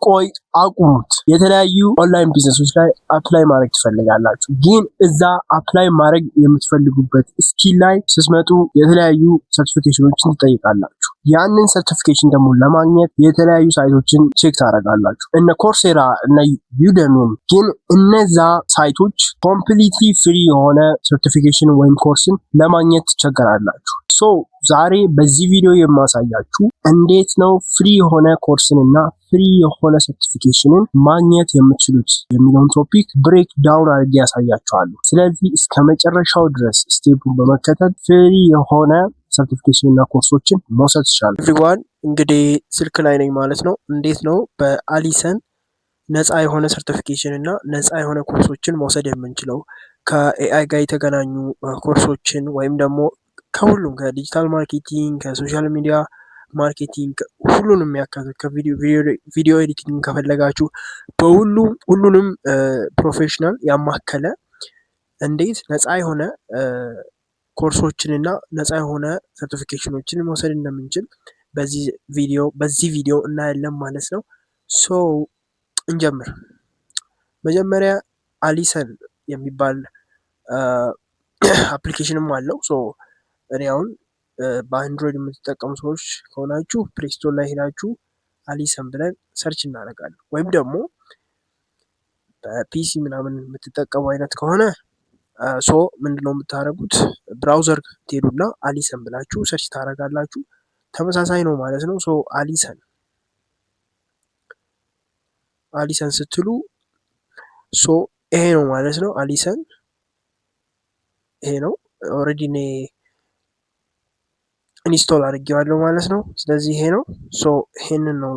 ቆይ አቁሙት። የተለያዩ ኦንላይን ቢዝነሶች ላይ አፕላይ ማድረግ ትፈልጋላችሁ፣ ግን እዛ አፕላይ ማድረግ የምትፈልጉበት ስኪል ላይ ስትመጡ የተለያዩ ሰርቲፊኬሽኖችን ትጠይቃላችሁ። ያንን ሰርቲፊኬሽን ደግሞ ለማግኘት የተለያዩ ሳይቶችን ቼክ ታደርጋላችሁ፣ እነ ኮርሴራ እነ ዩደሚን። ግን እነዛ ሳይቶች ኮምፕሊትሊ ፍሪ የሆነ ሰርቲፊኬሽን ወይም ኮርስን ለማግኘት ትቸገራላችሁ። ሶ ዛሬ በዚህ ቪዲዮ የማሳያችሁ እንዴት ነው ፍሪ የሆነ ኮርስንና ፍሪ የሆነ ሰርቲፊኬሽንን ማግኘት የምትችሉት የሚለውን ቶፒክ ብሬክ ዳውን አድርጌ ያሳያችኋለሁ። ስለዚህ እስከ መጨረሻው ድረስ ስቴፑን በመከተል ፍሪ የሆነ ሰርቲፊኬሽን እና ኮርሶችን መውሰድ ትችላላችሁ። ኤቭሪዋን እንግዲህ ስልክ ላይ ነኝ ማለት ነው። እንዴት ነው በአሊሰን ነፃ የሆነ ሰርቲፊኬሽን እና ነፃ የሆነ ኮርሶችን መውሰድ የምንችለው? ከኤአይ ጋር የተገናኙ ኮርሶችን ወይም ደግሞ ከሁሉም ከዲጂታል ማርኬቲንግ፣ ከሶሻል ሚዲያ ማርኬቲንግ ሁሉንም የሚያካትት ከቪዲዮ ኤዲቲንግ ከፈለጋችሁ ሁሉንም ፕሮፌሽናል ያማከለ እንዴት ነፃ የሆነ ኮርሶችንና ነፃ የሆነ ሰርቲፊኬሽኖችን መውሰድ እንደምንችል በዚህ ቪዲዮ እናያለን ማለት ነው። ሶ እንጀምር። መጀመሪያ አሊሰን የሚባል አፕሊኬሽንም አለው። ሶ እኔ አሁን በአንድሮይድ የምትጠቀሙ ሰዎች ከሆናችሁ ፕሌይስቶር ላይ ሄዳችሁ አሊሰን ብለን ሰርች እናደርጋለን። ወይም ደግሞ በፒሲ ምናምን የምትጠቀሙ አይነት ከሆነ ምንድነው የምታደርጉት? ብራውዘር ትሄዱና አሊሰን ብላችሁ ሰርች ታደርጋላችሁ። ተመሳሳይ ነው ማለት ነው። አሊሰን ስትሉ ይሄ ነው ማለት ነው። አሊሰን ይሄ ነው። ኦልሬዲ እኔ ኢንስቶል አድርጌዋለሁ ማለት ነው። ስለዚህ ይሄ ነው። ይሄንን ነው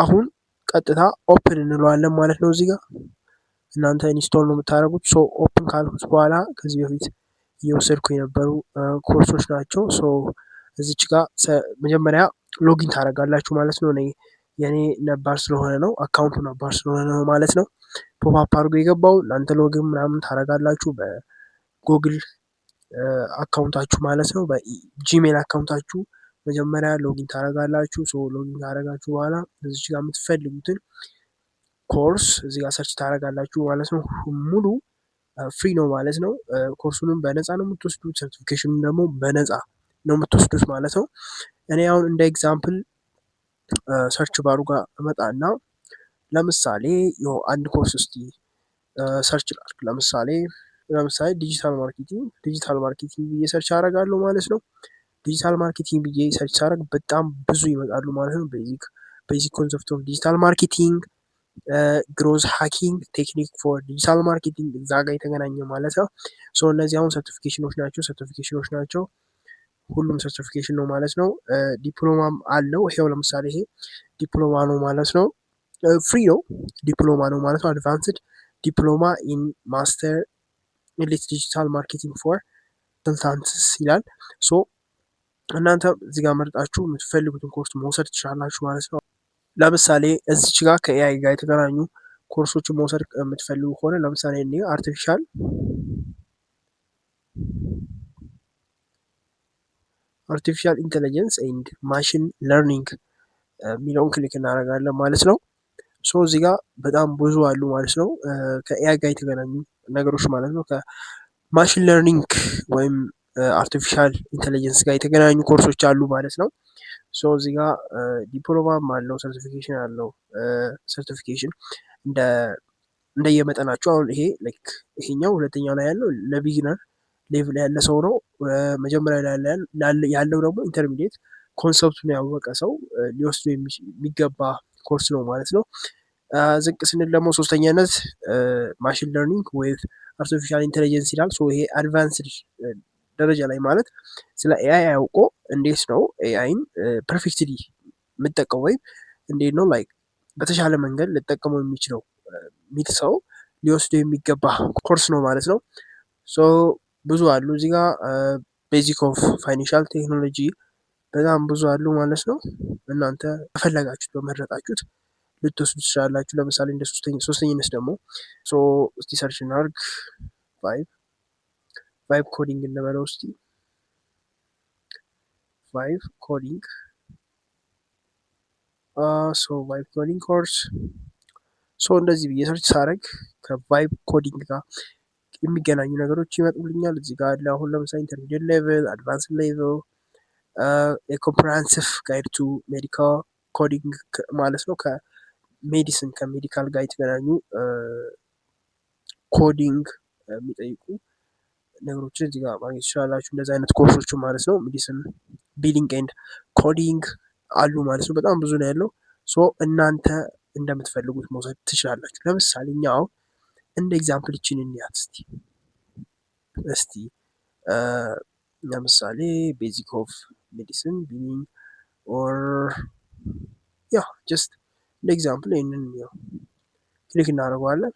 አሁን ቀጥታ ኦፕን እንለዋለን ማለት ነው። እዚህ ጋር እናንተ ኢንስቶል ነው የምታደርጉት። ኦፕን ካልኩት በኋላ ከዚህ በፊት እየወሰድኩ የነበሩ ኮርሶች ናቸው። እዚች ጋር መጀመሪያ ሎጊን ታደርጋላችሁ ማለት ነው። የኔ ነባር ስለሆነ ነው፣ አካውንቱ ነባር ስለሆነ ነው ማለት ነው። ፖፕአፕ አድርጎ የገባው እናንተ ሎጊን ምናምን ታደርጋላችሁ በጉግል አካውንታችሁ ማለት ነው። በጂሜል አካውንታችሁ መጀመሪያ ሎጊን ታደርጋላችሁ። ሎጊን ካደረጋችሁ በኋላ እዚች ጋር የምትፈልጉትን ኮርስ እዚህ ጋር ሰርች ታደርጋላችሁ ማለት ነው። ሙሉ ፍሪ ነው ማለት ነው። ኮርሱንም በነፃ ነው የምትወስዱት፣ ሰርቲፊኬሽኑም ደግሞ በነፃ ነው የምትወስዱት ማለት ነው። እኔ አሁን እንደ ኤግዛምፕል ሰርች ባሩ ጋር እመጣና ለምሳሌ አንድ ኮርስ እስቲ ሰርች ላድርግ። ለምሳሌ ዲጂታል ማርኬቲንግ ብዬ ሰርች አደርጋለሁ ማለት ነው። ዲጂታል ማርኬቲንግ ብዬ ሰርች ሳደርግ በጣም ብዙ ይመጣሉ ማለት ነው። ቤዚክ ኮንሰፕት ኦፍ ዲጂታል ማርኬቲንግ፣ ግሮዝ ሃኪንግ ቴክኒክ ፎር ዲጂታል ማርኬቲንግ እዛ ጋር የተገናኘ ማለት ነው። እነዚህ አሁን ሰርቲፊኬሽኖች ናቸው። ሁሉም ሰርቲፊኬሽን ነው ማለት ነው። ዲፕሎማም አለው። ይሄው ለምሳሌ ይሄ ዲፕሎማ ነው ማለት ነው። ፍሪ ነው፣ ዲፕሎማ ነው ማለት ነው። አድቫንስድ ዲፕሎማ ኢን ማስተር ኢሊት ዲጂታል ማርኬቲንግ ፎር ኮንሰልታንትስ ይላል። እናንተ እዚህ ጋር መርጣችሁ የምትፈልጉትን ኮርስ መውሰድ ትችላላችሁ ማለት ነው። ለምሳሌ እዚች ጋር ከኤአይ ጋር የተገናኙ ኮርሶችን መውሰድ የምትፈልጉ ከሆነ ለምሳሌ አርቲፊሻል ኢንቴሊጀንስ ኤንድ ማሽን ለርኒንግ የሚለውን ክሊክ እናደርጋለን ማለት ነው። እዚህ ጋር በጣም ብዙ አሉ ማለት ነው። ከኤአይ ጋር የተገናኙ ነገሮች ማለት ነው። ከማሽን ለርኒንግ ወይም አርቲፊሻል ኢንቴሊጀንስ ጋር የተገናኙ ኮርሶች አሉ ማለት ነው። እዚህ ጋር ዲፕሎማም አለው፣ ሰርቲፊኬሽን አለው። ሰርቲፊኬሽን እንደየመጠናቸው አሁን ይሄኛው ሁለተኛው ላይ ያለው ለቢጊነር ሌቭል ያለ ሰው ነው። መጀመሪያ ላይ ያለው ደግሞ ኢንተርሚዲየት ኮንሰፕቱን ያወቀ ሰው ሊወስዱ የሚገባ ኮርስ ነው ማለት ነው። ዝቅ ስንል ደግሞ ሶስተኛነት ማሽን ለርኒንግ ወይ አርቲፊሻል ኢንቴሊጀንስ ይላል። ይሄ አድቫንስድ ደረጃ ላይ ማለት ስለ ኤአይ አውቆ እንዴት ነው ኤአይን ፐርፌክትሊ የምጠቀመው ወይም እንዴት ነው በተሻለ መንገድ ልጠቀመው የሚችለው ሚል ሰው ሊወስዱ የሚገባ ኮርስ ነው ማለት ነው። ብዙ አሉ እዚህ ጋር ቤዚክ ኦፍ ፋይናንሻል ቴክኖሎጂ በጣም ብዙ አሉ ማለት ነው። እናንተ በፈለጋችሁት በመረጣችሁት ልትወስዱ ትችላላችሁ። ለምሳሌ እንደ ሶስተኝነት ደግሞ እስቲ ሰርች እናድርግ። ቫይብ ኮዲንግ እንበለው እስቲ። ቫይብ ኮዲንግ ቫይብ ኮዲንግ ኮርስ እንደዚህ ብዬ ሰርች ሳረግ ከቫይብ ኮዲንግ ጋር የሚገናኙ ነገሮች ይመጡልኛል። እዚህ ጋር አለ አሁን ለምሳሌ ኢንተርሚዲየት ሌቭል፣ አድቫንስ ሌቭል፣ የኮምፕሬሄንሲቭ ጋይድ ቱ ሜዲካል ኮዲንግ ማለት ነው። ከሜዲሲን ከሜዲካል ጋር የተገናኙ ኮዲንግ የሚጠይቁ ነገሮችን እዚህ ጋር ማግኘት ትችላላችሁ። እንደዚህ አይነት ኮርሶች ማለት ነው። ሜዲሲን፣ ቢሊንግ ኤንድ ኮዲንግ አሉ ማለት ነው። በጣም ብዙ ነው ያለው። እናንተ እንደምትፈልጉት መውሰድ ትችላላችሁ። ለምሳሌ እኛ አሁን እንደ ኤግዛምፕል ይችን እንያት እስቲ ለምሳሌ ቤዚክ ኦፍ ሜዲሲን ቢሊንግ ኦር ጀስት እንደ ኤግዛምፕል ይህንን ክሊክ እናደርገዋለን።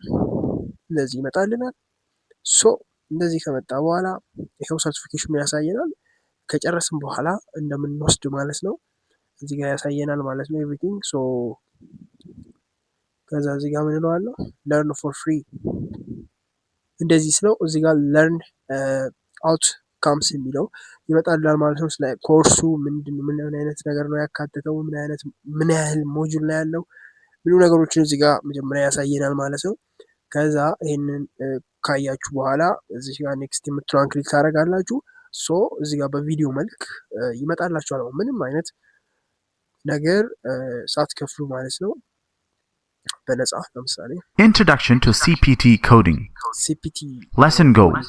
እንደዚህ ይመጣልናል። እንደዚህ ከመጣ በኋላ ይሄው ሰርቲፊኬሽኑ ያሳየናል። ከጨረስን በኋላ እንደምንወስድ ማለት ነው እዚህ ጋር ያሳየናል ማለት ነው ኤቭሪቲንግ። ከዛ እዚህ ጋር ምን እለዋለሁ ለርን ፎር ፍሪ እንደዚህ ስለው እዚህ ጋር ለርን አውት ካምስ የሚለው ይመጣልናል ማለት ነው። ስለ ኮርሱ ምን አይነት ነገር ነው ያካተተው፣ ምን ያህል ሞጁል ላይ ያለው ብዙ ነገሮችን እዚህ ጋር መጀመሪያ ያሳየናል ማለት ነው። ከዛ ይህንን ካያችሁ በኋላ እዚህ ጋር ኔክስት የምትለዋን ክሊክ ታደርጋላችሁ። እዚህ ጋር በቪዲዮ መልክ ይመጣላችኋል ምንም አይነት ነገር ሳትከፍሉ ማለት ነው በነፃ። ለምሳሌ Introduction to CPT Coding. CPT Lesson goals.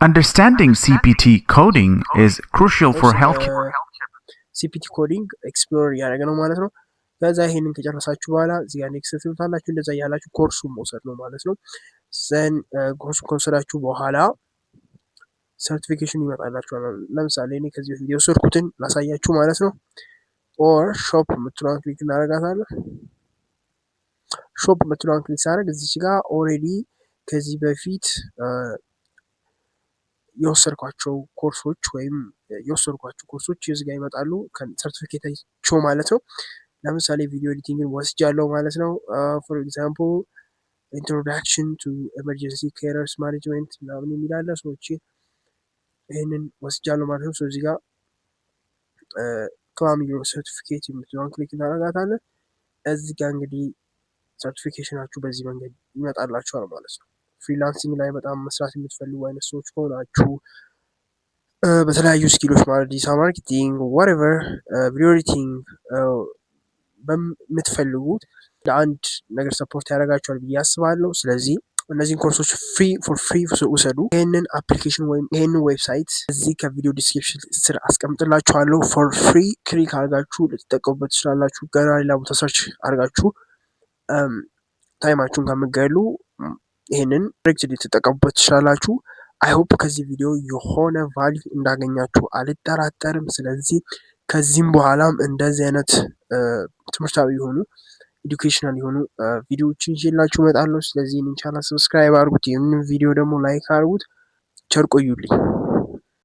Understanding CPT coding is crucial for healthcare. CPT ኮዲንግ ኤክስፕሎር እያደረገ ነው ማለት ነው። ከዛ ይሄንን ከጨረሳችሁ በኋላ እዚህ ጋር ኔክስት ትሉታላችሁ። እንደዛ ያላችሁ ኮርሱን መውሰድ ነው ማለት ነው። ዘን ኮርሱን ከወሰዳችሁ በኋላ ሰርቲፊኬሽን ይመጣላችኋል። ለምሳሌ እኔ ከዚህ በፊት የወሰድኩትን ላሳያችሁ ማለት ነው። ኦር ሾፕ የምትለዋን ክሊክ እናደርጋታለን። ሾፕ የምትለዋን ክሊክ ሳደርግ እዚች ጋር ኦልሬዲ ከዚህ በፊት የወሰድኳቸው ኮርሶች ወይም የወሰድኳቸው ኮርሶች እዚህ ጋር ይመጣሉ ሰርቲፊኬታቸው ማለት ነው። ለምሳሌ ቪዲዮ ኤዲቲንግን ወስጃለሁ ማለት ነው። ፎር ኤግዛምፕል ኢንትሮዳክሽን ቱ ኤመርጀንሲ ኬርስ ማኔጅመንት ምናምን የሚላለ ሰዎች ይህንን ወስጃለሁ ማለት ነው። እዚህ ጋር ክላም ዩር ሰርቲፊኬት የምትለውን ክሊክ እናደርጋታለን። እዚህ ጋር እንግዲህ ሰርቲፊኬሽናችሁ በዚህ መንገድ ይመጣላችኋል ማለት ነው። ፍሪላንሲንግ ላይ በጣም መስራት የምትፈልጉ አይነት ሰዎች ከሆናችሁ በተለያዩ ስኪሎች ማለት ዲጂታል ማርኬቲንግ፣ ዋትኤቨር ቪዲዮ ኤዲቲንግ በምትፈልጉት ለአንድ ነገር ሰፖርት ያደርጋችኋል ብዬ አስባለሁ። ስለዚህ እነዚህን ኮርሶች ፎር ፍሪ ውሰዱ። ይህንን አፕሊኬሽን ወይም ይህንን ዌብሳይት እዚህ ከቪዲዮ ዲስክሪፕሽን ስር አስቀምጥላችኋለሁ። ፎር ፍሪ ክሊክ አድርጋችሁ ልትጠቀሙበት ትችላላችሁ። ገና ሌላ ቦታ ሰርች አድርጋችሁ ታይማችሁን ከምትገሉ ይህንን ዲሬክት ልትጠቀሙበት ትችላላችሁ። አይሆፕ ከዚህ ቪዲዮ የሆነ ቫልዩ እንዳገኛችሁ አልጠራጠርም። ስለዚህ ከዚህም በኋላም እንደዚህ አይነት ትምህርታዊ የሆኑ ኤዱኬሽናል የሆኑ ቪዲዮዎችን ይዤላችሁ እመጣለሁ። ስለዚህ ይህንን ቻናል ሰብስክራይብ አድርጉት፣ ይህንን ቪዲዮ ደግሞ ላይክ አድርጉት። ቸር ቆዩልኝ።